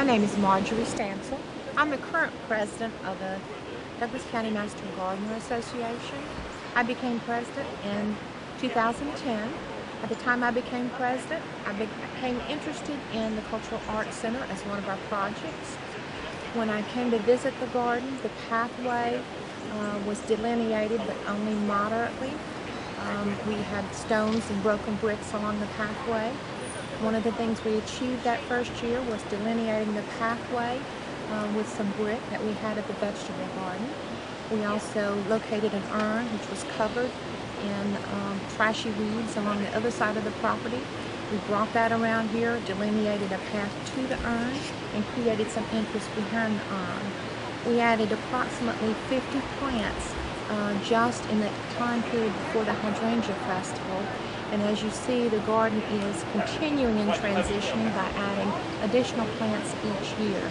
My name is Marjorie Stansel. I'm the current president of the Douglas County Master Gardener Association. I became president in 2010. At the time I became president, I became interested in the Cultural Arts Center as one of our projects. When I came to visit the garden, the pathway was delineated but only moderately. We had stones and broken bricks along the pathway. One of the things we achieved that first year was delineating the pathway with some brick that we had at the vegetable garden. We also located an urn which was covered in trashy weeds along the other side of the property. We brought that around here, delineated a path to the urn, and created some interest behind the urn. We added approximately 50 plants just in the time period before the Hydrangea Festival. And as you see, the garden is continuing in transitioning by adding additional plants each year.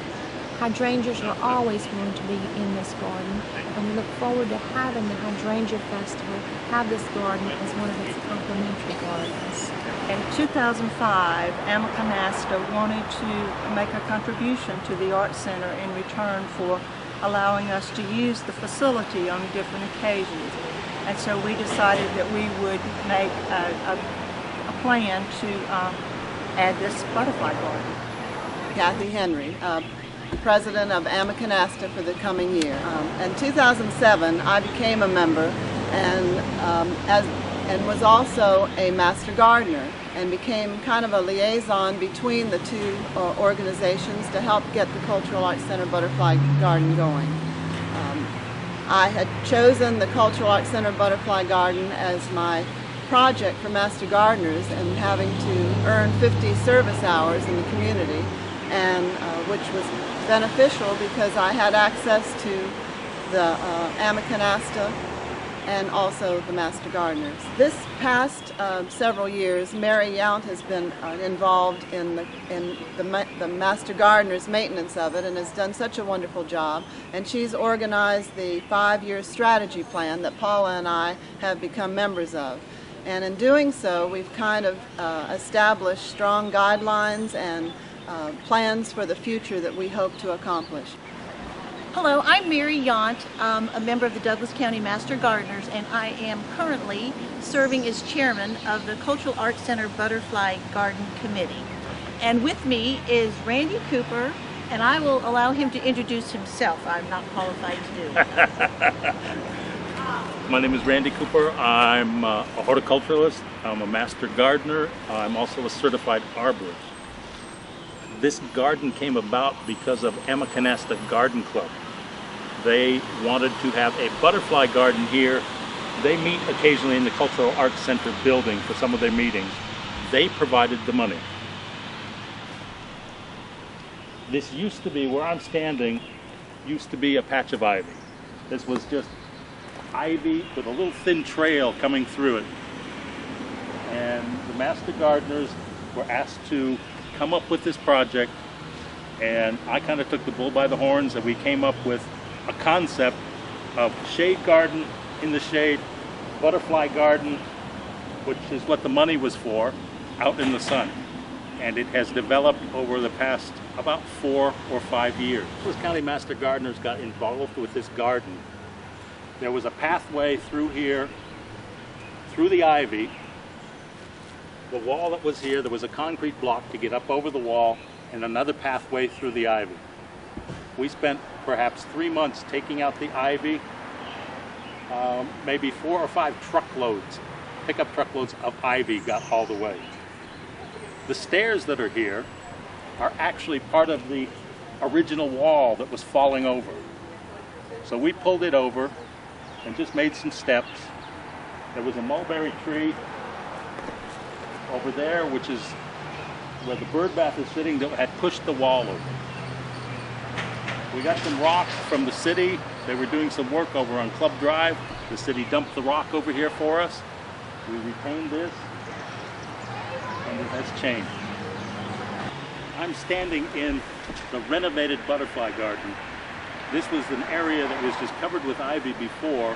Hydrangeas are always going to be in this garden, and we look forward to having the Hydrangea Festival have this garden as one of its complementary gardens. In 2005, Amakanasta wanted to make a contribution to the Art Center in return for allowing us to use the facility on different occasions. And so we decided that we would make a plan to add this butterfly garden. Kathy Henry, president of Amakanasta for the coming year. In 2007, I became a member and was also a master gardener, and became kind of a liaison between the two organizations to help get the Cultural Arts Center Butterfly Garden going. I had chosen the Cultural Arts Center Butterfly Garden as my project for Master Gardeners, and having to earn 50 service hours in the community, and which was beneficial because I had access to the Amakanasta and also the Master Gardeners. This past several years, Mary Yount has been involved in the Master Gardeners' maintenance of it, and has done such a wonderful job. And she's organized the 5-year strategy plan that Paula and I have become members of. And in doing so, we've kind of established strong guidelines and plans for the future that we hope to accomplish. Hello, I'm Mary Yount, a member of the Douglas County Master Gardeners, and I am currently serving as chairman of the Cultural Arts Center Butterfly Garden Committee. And with me is Randy Cooper, and I will allow him to introduce himself. I'm not qualified to do it. My name is Randy Cooper. I'm a horticulturalist. I'm a master gardener. I'm also a certified arborist. This garden came about because of Amakanasta Garden Club. They wanted to have a butterfly garden here. They meet occasionally in the Cultural Arts Center building for some of their meetings. They provided the money. This used to be, where I'm standing, used to be a patch of ivy. This was just ivy with a little thin trail coming through it. And the Master Gardeners were asked to come up with this project, and I kind of took the bull by the horns, and we came up with a concept of shade garden in the shade, butterfly garden, which is what the money was for, out in the sun. And it has developed over the past about 4 or 5 years. Douglas County Master Gardeners got involved with this garden. There was a pathway through here, through the ivy. The wall that was here, there was a concrete block to get up over the wall, and another pathway through the ivy. We spent perhaps 3 months taking out the ivy, maybe 4 or 5 truckloads, pickup truckloads of ivy got hauled away. The stairs that are here are actually part of the original wall that was falling over. So we pulled it over and just made some steps. There was a mulberry tree over there, which is where the bird bath is sitting, that had pushed the wall over. We got some rock from the city. They were doing some work over on Club Drive. The city dumped the rock over here for us. We retained this, and it has changed. I'm standing in the renovated butterfly garden. This was an area that was just covered with ivy before,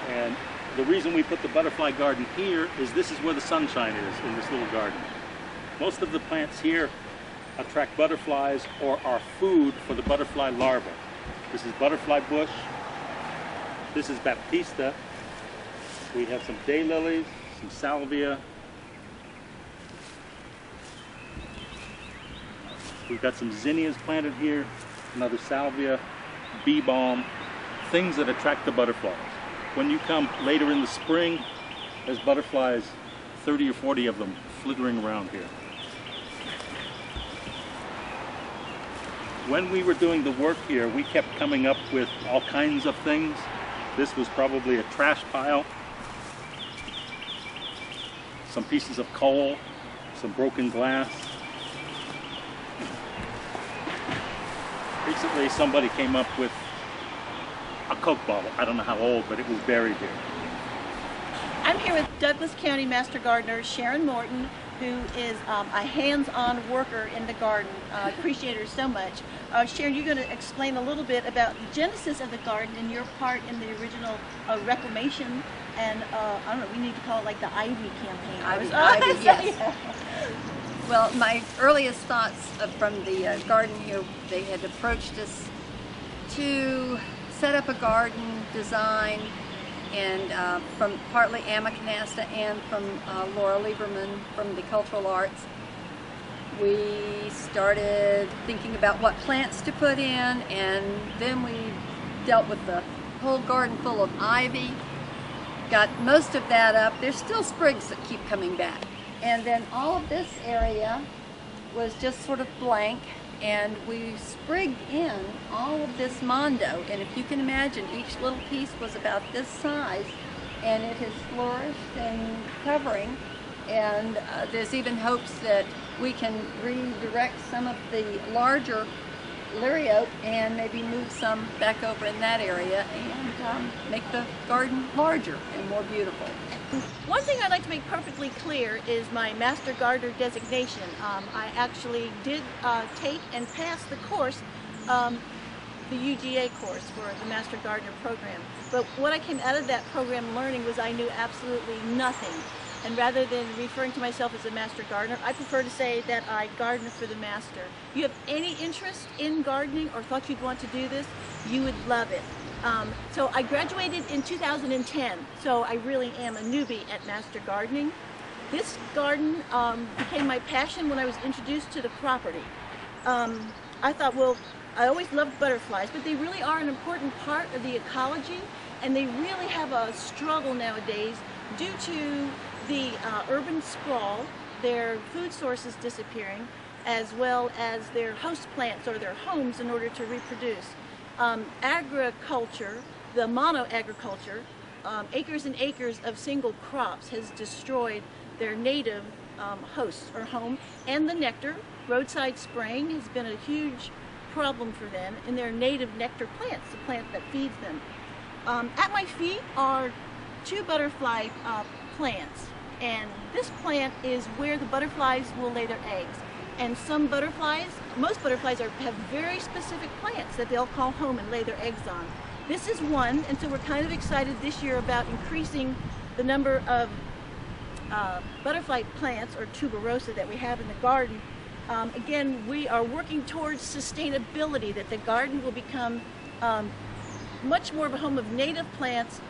and the reason we put the butterfly garden here is this is where the sunshine is in this little garden. Most of the plants here attract butterflies or are food for the butterfly larvae. This is butterfly bush. This is baptista. We have some daylilies, some salvia. We've got some zinnias planted here, another salvia, bee balm, things that attract the butterflies. When you come later in the spring, there's butterflies, 30 or 40 of them flittering around here. When we were doing the work here, we kept coming up with all kinds of things. This was probably a trash pile, some pieces of coal, some broken glass. Recently, somebody came up with a Coke bottle. I don't know how old, but it was buried here. I'm here with Douglas County Master Gardener Sharon Morton, who is a hands-on worker in the garden. I appreciate her so much. Sharon, you're going to explain a little bit about the genesis of the garden and your part in the original reclamation and, I don't know, we need to call it like the Ivy campaign. Ivy, yes. Yeah. Well, my earliest thoughts from the garden here, they had approached us to set up a garden design, and from partly Amma Canasta and from Laura Lieberman from the Cultural Arts. We started thinking about what plants to put in, and then we dealt with the whole garden full of ivy. Got most of that up. There's still sprigs that keep coming back. And then all of this area was just sort of blank, and we sprigged in all of this mondo. And if you can imagine, each little piece was about this size, and it has flourished and covering. And there's even hopes that we can redirect some of the larger liriope and maybe move some back over in that area and make the garden larger and more beautiful. One thing I'd like to make perfectly clear is my Master Gardener designation. I actually did take and pass the course, the UGA course for the Master Gardener program. But what I came out of that program learning was I knew absolutely nothing. And rather than referring to myself as a Master Gardener, I prefer to say that I garden for the Master. If you have any interest in gardening or thought you'd want to do this, you would love it. So I graduated in 2010, so I really am a newbie at Master Gardening. This garden became my passion when I was introduced to the property. I thought, well, I always loved butterflies, but they really are an important part of the ecology, and they really have a struggle nowadays due to the urban sprawl, their food sources disappearing, as well as their host plants or their homes in order to reproduce. Agriculture, the mono-agriculture, acres and acres of single crops has destroyed their native hosts or home, and the nectar. Roadside spraying has been a huge problem for them in their native nectar plants, the plant that feeds them. At my feet are two butterfly plants, and this plant is where the butterflies will lay their eggs. And some butterflies, most butterflies have very specific plants that they'll call home and lay their eggs on. This is one, and so we're kind of excited this year about increasing the number of butterfly plants or tuberosa that we have in the garden. Again, we are working towards sustainability, that the garden will become much more of a home of native plants,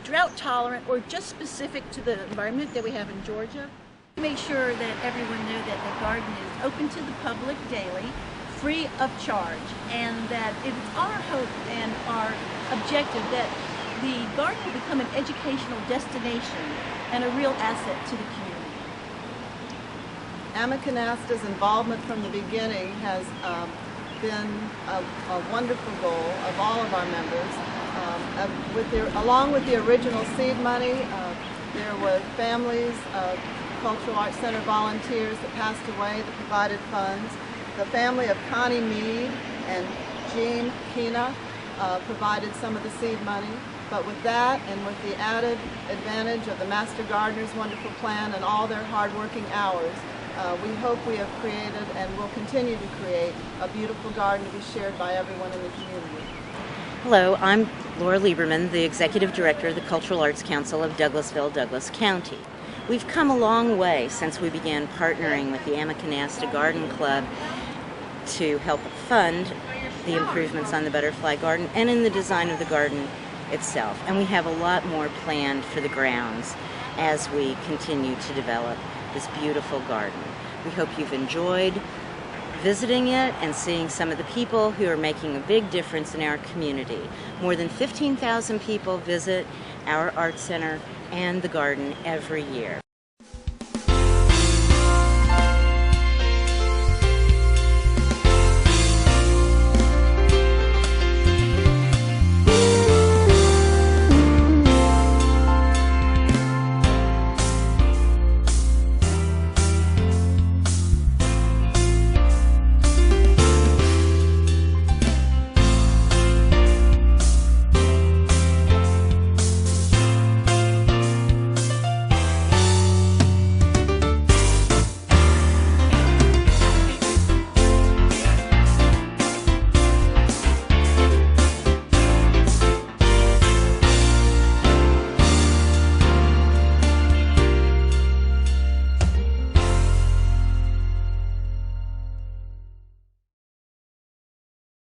drought tolerant, or just specific to the environment that we have in Georgia. Make sure that everyone knows that the garden is open to the public daily, free of charge, and that it's our hope and our objective that the garden will become an educational destination and a real asset to the community. Amma Canasta's involvement from the beginning has been a wonderful goal of all of our members. Along with the original seed money, there were families of Cultural Arts Center volunteers that passed away that provided funds. The family of Connie Mead and Jean Kina provided some of the seed money. But with that, and with the added advantage of the Master Gardener's wonderful plan and all their hard-working hours, we hope we have created and will continue to create a beautiful garden to be shared by everyone in the community. Hello, I'm Laura Lieberman, the Executive Director of the Cultural Arts Council of Douglasville, Douglas County. We've come a long way since we began partnering with the Amma Canasta Garden Club, to help fund the improvements on the butterfly garden and in the design of the garden itself. And we have a lot more planned for the grounds as we continue to develop this beautiful garden. We hope you've enjoyed visiting it and seeing some of the people who are making a big difference in our community. More than 15,000 people visit our art center and the garden every year.